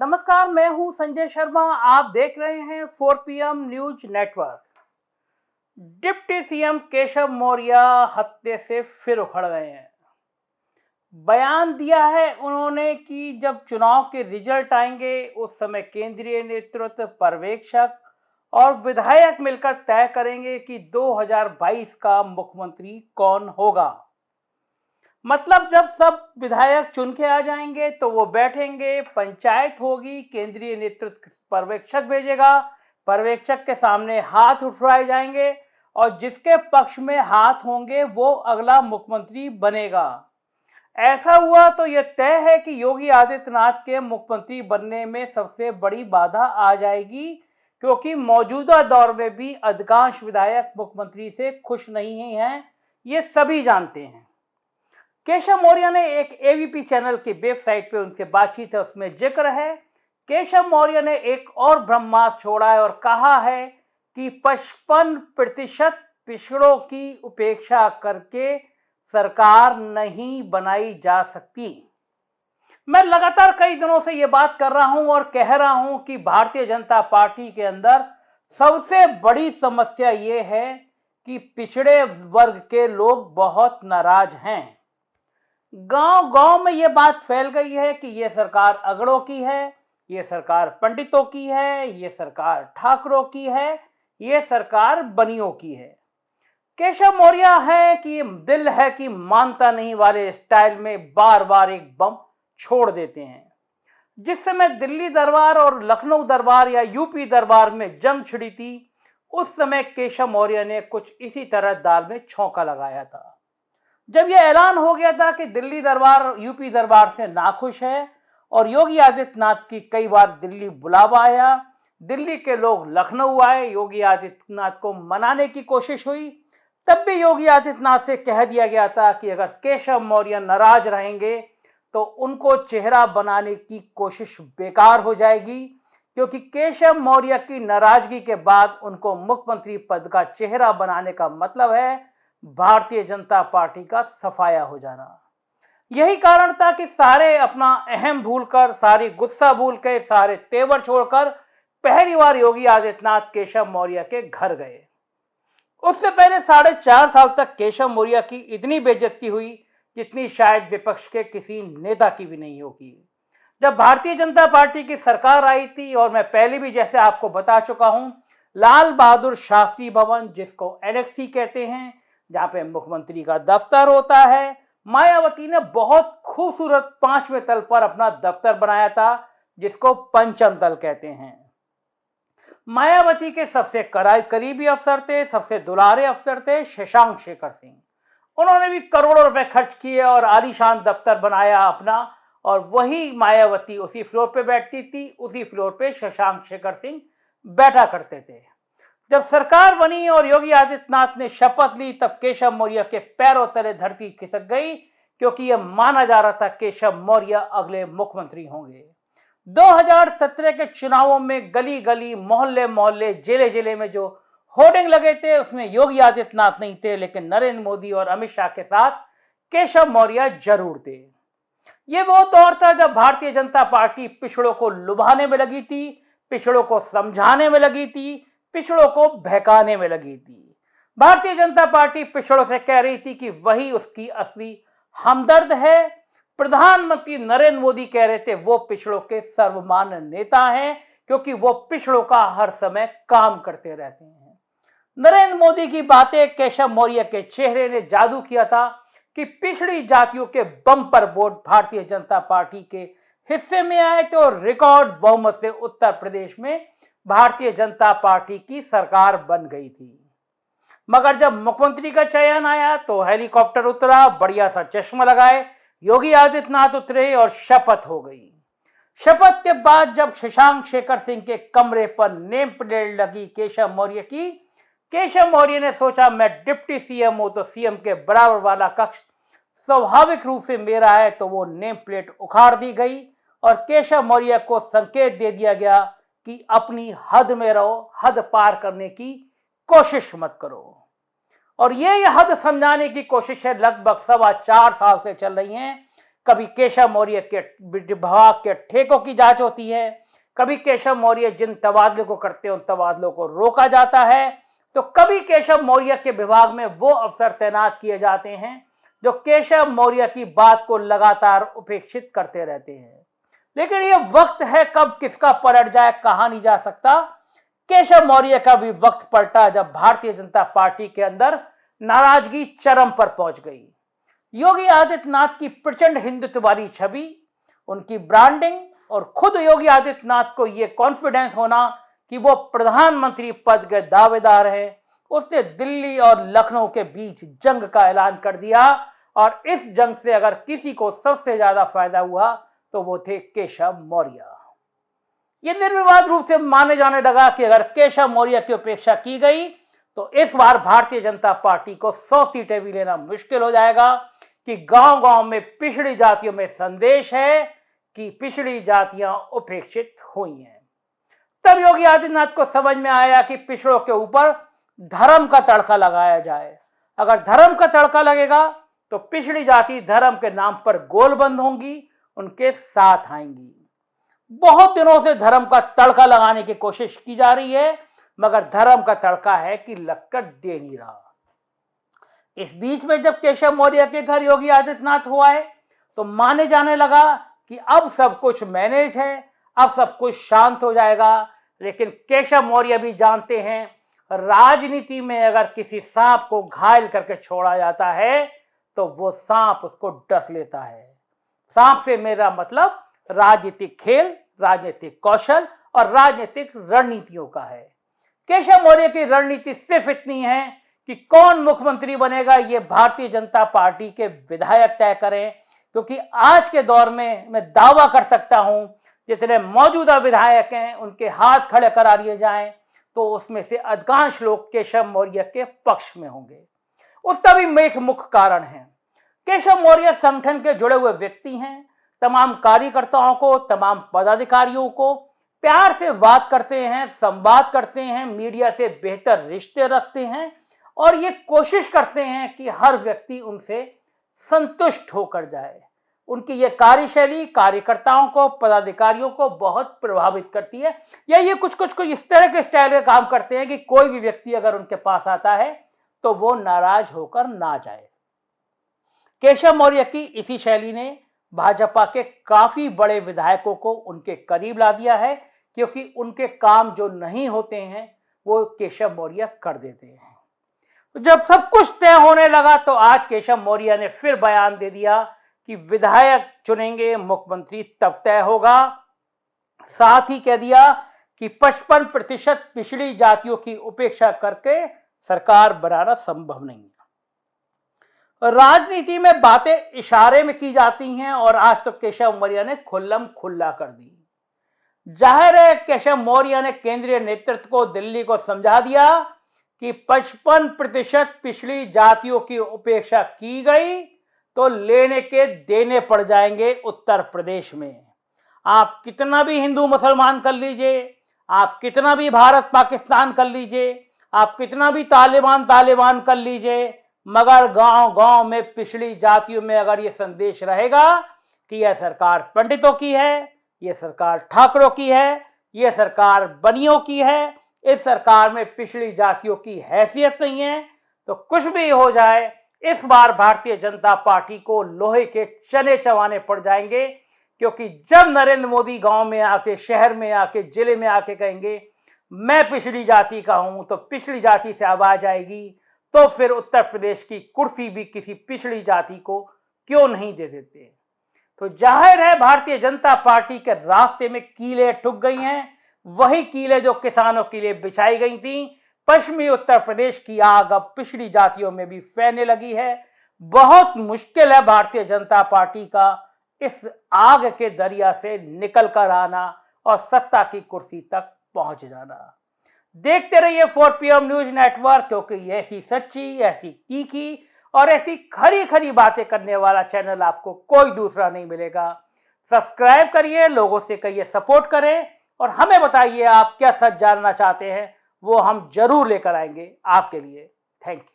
नमस्कार, मैं हूं संजय शर्मा। आप देख रहे हैं 4 PM news network. Deputy CM Keshav Maurya हत्थे से फिर उखड़ गए हैं। बयान दिया है उन्होंने कि जब चुनाव के रिजल्ट आएंगे उस समय केंद्रीय नेतृत्व, पर्यवेक्षक और विधायक मिलकर तय करेंगे कि 2022 का मुख्यमंत्री कौन होगा। मतलब जब सब विधायक चुन के आ जाएंगे तो वो बैठेंगे, पंचायत होगी, केंद्रीय नेतृत्व पर्यवेक्षक भेजेगा, पर्यवेक्षक के सामने हाथ उठवाए जाएंगे और जिसके पक्ष में हाथ होंगे वो अगला मुख्यमंत्री बनेगा। ऐसा हुआ तो यह तय है कि योगी आदित्यनाथ के मुख्यमंत्री बनने में सबसे बड़ी बाधा आ जाएगी, क्योंकि मौजूदा दौर में भी अधिकांश विधायक मुख्यमंत्री से खुश नहीं हैं, ये सभी जानते हैं। केशव मौर्य ने एक एबीपी चैनल की वेबसाइट पे उनसे बातचीत है, उसमें जिक्र है। केशव मौर्य ने एक और ब्रह्मास्त्र छोड़ा है और कहा है कि 55% पिछड़ों की उपेक्षा करके सरकार नहीं बनाई जा सकती। मैं लगातार कई दिनों से ये बात कर रहा हूं और कह रहा हूं कि भारतीय जनता पार्टी के अंदर सबसे बड़ी समस्या ये है कि पिछड़े वर्ग के लोग बहुत नाराज हैं। गांव गांव में ये बात फैल गई है कि ये सरकार अगड़ों की है, ये सरकार पंडितों की है, ये सरकार ठाकरों की है, ये सरकार बनियों की है। केशव मौर्य है कि दिल है कि मानता नहीं वाले स्टाइल में बार बार एक बम छोड़ देते हैं। जिस समय दिल्ली दरबार और लखनऊ दरबार या यूपी दरबार में जंग छिड़ी थी, उस समय केशव मौर्य ने कुछ इसी तरह दाल में छौंका लगाया था। जब यह ऐलान हो गया था कि दिल्ली दरबार यूपी दरबार से नाखुश है और योगी आदित्यनाथ की कई बार दिल्ली बुलावा आया, दिल्ली के लोग लखनऊ आए, योगी आदित्यनाथ को मनाने की कोशिश हुई, तब भी योगी आदित्यनाथ से कह दिया गया था कि अगर केशव मौर्य नाराज रहेंगे तो उनको चेहरा बनाने की कोशिश बेकार हो जाएगी, क्योंकि केशव मौर्य की नाराजगी के बाद उनको मुख्यमंत्री पद का चेहरा बनाने का मतलब है भारतीय जनता पार्टी का सफाया हो जाना। यही कारण था कि सारे अपना अहम भूलकर, सारी गुस्सा भूल के, सारे तेवर छोड़कर पहली बार योगी आदित्यनाथ केशव मौर्य के घर गए। उससे पहले 4.5 साल तक केशव मौर्य की इतनी बेइज्जती हुई जितनी शायद विपक्ष के किसी नेता की भी नहीं होगी। जब भारतीय जनता पार्टी की सरकार आई थी, और मैं पहले भी जैसे आपको बता चुका हूं, लाल बहादुर शास्त्री भवन, जिसको एनेक्सी कहते हैं, जहां पे मुख्यमंत्री का दफ्तर होता है, मायावती ने बहुत खूबसूरत 5वें तल पर अपना दफ्तर बनाया था, जिसको पंचम तल कहते हैं। मायावती के सबसे करीबी अफसर थे, सबसे दुलारे अफसर थे शशांक शेखर सिंह। उन्होंने भी करोड़ों रुपए खर्च किए और आलीशान दफ्तर बनाया अपना, और वही मायावती उसी फ्लोर पे बैठती थी, उसी फ्लोर पे शशांक शेखर सिंह बैठा करते थे। जब सरकार बनी और योगी आदित्यनाथ ने शपथ ली, तब केशव मौर्य के पैरों तले धरती खिसक गई, क्योंकि यह माना जा रहा था केशव मौर्य अगले मुख्यमंत्री होंगे। 2017 के चुनावों में गली गली, मोहल्ले मोहल्ले, जिले जिले में जो होर्डिंग लगे थे, उसमें योगी आदित्यनाथ नहीं थे, लेकिन नरेंद्र मोदी और अमित शाह के साथ केशव मौर्य जरूर थे। यह वो दौर था जब भारतीय जनता पार्टी पिछड़ों को लुभाने में लगी थी, पिछड़ों को समझाने में लगी थी, पिछड़ों को बहकाने में लगी थी। भारतीय जनता पार्टी पिछड़ों से कह रही थी कि वही उसकी असली हमदर्द है। प्रधानमंत्री नरेंद्र मोदी कह रहे थे वो पिछड़ों के सर्वमान्य नेता हैं, क्योंकि वो पिछड़ों का हर समय काम करते रहते हैं। नरेंद्र मोदी की बातें केशव मौर्य के चेहरे ने जादू किया था कि पिछड़ी जातियों के bumper vote Bharatiya Janata party के हिस्से में आए थे और रिकॉर्ड बहुमत से उत्तर प्रदेश में भारतीय जनता पार्टी की सरकार बन गई थी। मगर जब मुख्यमंत्री का चयन आया तो हेलीकॉप्टर उतरा, बढ़िया सा चश्मा लगाए योगी आदित्यनाथ उतरे और शपथ हो गई। शपथ के बाद जब शशांक शेखर सिंह के कमरे पर नेम प्लेट लगी केशव मौर्य की, केशव मौर्य ने सोचा मैं डिप्टी सीएम हूं तो सीएम के बराबर वाला कक्ष स्वाभाविक रूप से मेरा है, तो वो नेम प्लेट उखाड़ दी गई और केशव मौर्य को संकेत दे दिया गया कि अपनी हद में रहो, हद पार करने की कोशिश मत करो। और ये हद समझाने की कोशिश है लगभग 4.25 साल से चल रही हैं। कभी केशव मौर्य के विभाग के ठेकों की जांच होती है, कभी केशव मौर्य जिन तबादलों को करते हैं उन तबादलों को रोका जाता है, तो कभी केशव मौर्य के विभाग में वो अफसर तैनात किए जाते हैं जो केशव मौर्य की बात को लगातार उपेक्षित करते रहते हैं। लेकिन ये वक्त है कब किसका पलट जाए कहा नहीं जा सकता। केशव मौर्य का भी वक्त पलटा जब भारतीय जनता पार्टी के अंदर नाराजगी चरम पर पहुंच गई। योगी आदित्यनाथ की प्रचंड हिंदुत्ववादी छवि, उनकी ब्रांडिंग और खुद योगी आदित्यनाथ को यह कॉन्फिडेंस होना कि वो प्रधानमंत्री पद के दावेदार हैं, उसने दिल्ली और लखनऊ के बीच जंग का ऐलान कर दिया और इस जंग से अगर किसी को सबसे ज्यादा फायदा हुआ तो वो थे केशव मौर्य। ये निर्विवाद रूप से माने जाने लगा कि अगर केशव मौर्य की उपेक्षा की गई तो इस बार भारतीय जनता पार्टी को 100 सीटें भी लेना मुश्किल हो जाएगा, कि गांव-गांव में पिछड़ी जातियों में संदेश है कि पिछड़ी जातियां उपेक्षित हुई हैं। तब योगी आदित्यनाथ को समझ में आया कि पिछड़ों के ऊपर धर्म का तड़का लगाया जाए। अगर धर्म का तड़का लगेगा तो पिछड़ी जाति धर्म के नाम पर गोलबंद होंगी, उनके साथ आएंगी। बहुत दिनों से धर्म का तड़का लगाने की कोशिश की जा रही है, मगर धर्म का तड़का है कि लगकर दे नहीं रहा। इस बीच में जब केशव मौर्य के घर योगी आदित्यनाथ हुआ है तो माने जाने लगा कि अब सब कुछ मैनेज है, अब सब कुछ शांत हो जाएगा। लेकिन केशव मौर्य भी जानते हैं राजनीति में अगर किसी सांप को घायल करके छोड़ा जाता है तो वो सांप उसको डस लेता है। सांप से मेरा मतलब राजनीतिक खेल, राजनीतिक कौशल और राजनीतिक रणनीतियों का है। केशव मौर्य की रणनीति सिर्फ इतनी है कि कौन मुख्यमंत्री बनेगा ये भारतीय जनता पार्टी के विधायक तय करें, क्योंकि आज के दौर में मैं दावा कर सकता हूं जितने मौजूदा विधायक हैं उनके हाथ खड़े करा लिए जाएं तो उसमें से अधिकांश लोग केशव मौर्य के पक्ष में होंगे। उसका भी एक मुख्य कारण है, केशव मौर्य संगठन के जुड़े हुए व्यक्ति हैं। तमाम कार्यकर्ताओं को, तमाम पदाधिकारियों को प्यार से बात करते हैं, संवाद करते हैं, मीडिया से बेहतर रिश्ते रखते हैं और ये कोशिश करते हैं कि हर व्यक्ति उनसे संतुष्ट होकर जाए। उनकी ये कार्यशैली कार्यकर्ताओं को, पदाधिकारियों को बहुत प्रभावित करती है। या ये कुछ इस तरह के स्टाइल के काम करते हैं कि कोई भी व्यक्ति अगर उनके पास आता है तो वो नाराज होकर ना जाए। केशव मौर्य की इसी शैली ने भाजपा के काफी बड़े विधायकों को उनके करीब ला दिया है, क्योंकि उनके काम जो नहीं होते हैं वो केशव मौर्य कर देते हैं। जब सब कुछ तय होने लगा तो आज केशव मौर्य ने फिर बयान दे दिया कि विधायक चुनेंगे, मुख्यमंत्री तब तय होगा। साथ ही कह दिया कि 55% पिछड़ी जातियों की उपेक्षा करके सरकार बनाना संभव नहीं है। राजनीति में बातें इशारे में की जाती हैं और आज तो केशव मौर्य ने खुल्लम खुल्ला कर दी। जाहिर है केशव मौर्य ने केंद्रीय नेतृत्व को, दिल्ली को समझा दिया कि 55% पिछड़ी जातियों की उपेक्षा की गई तो लेने के देने पड़ जाएंगे उत्तर प्रदेश में। आप कितना भी हिंदू मुसलमान कर लीजिए, आप कितना भी भारत पाकिस्तान कर लीजिए, आप कितना भी तालिबान कर लीजिए, मगर गांव-गांव में पिछड़ी जातियों में अगर ये संदेश रहेगा कि यह सरकार पंडितों की है, यह सरकार ठाकरों की है, यह सरकार बनियों की है, इस सरकार में पिछड़ी जातियों की हैसियत नहीं है, तो कुछ भी हो जाए इस बार भारतीय जनता पार्टी को लोहे के चने चबाने पड़ जाएंगे। क्योंकि जब नरेंद्र मोदी गांव में आके, शहर में आके, जिले में आके कहेंगे मैं पिछड़ी जाति का हूं, तो पिछड़ी जाति से आवाज आएगी, तो फिर उत्तर प्रदेश की कुर्सी भी किसी पिछड़ी जाति को क्यों नहीं दे देते। तो जाहिर है भारतीय जनता पार्टी के रास्ते में कीलें ठुक गई हैं, वही कीलें जो किसानों के लिए बिछाई गई थी। पश्चिमी उत्तर प्रदेश की आग अब पिछड़ी जातियों में भी फैलने लगी है। बहुत मुश्किल है भारतीय जनता पार्टी का इस आग के दरिया से निकल कर आना और सत्ता की कुर्सी तक पहुंच जाना। देखते रहिए 4 PM न्यूज नेटवर्क, क्योंकि ऐसी सच्ची, ऐसी तीखी और ऐसी खरी खरी बातें करने वाला चैनल आपको कोई दूसरा नहीं मिलेगा। सब्सक्राइब करिए, लोगों से कहिए सपोर्ट करें और हमें बताइए आप क्या सच जानना चाहते हैं, वो हम जरूर लेकर आएंगे आपके लिए। Thank you.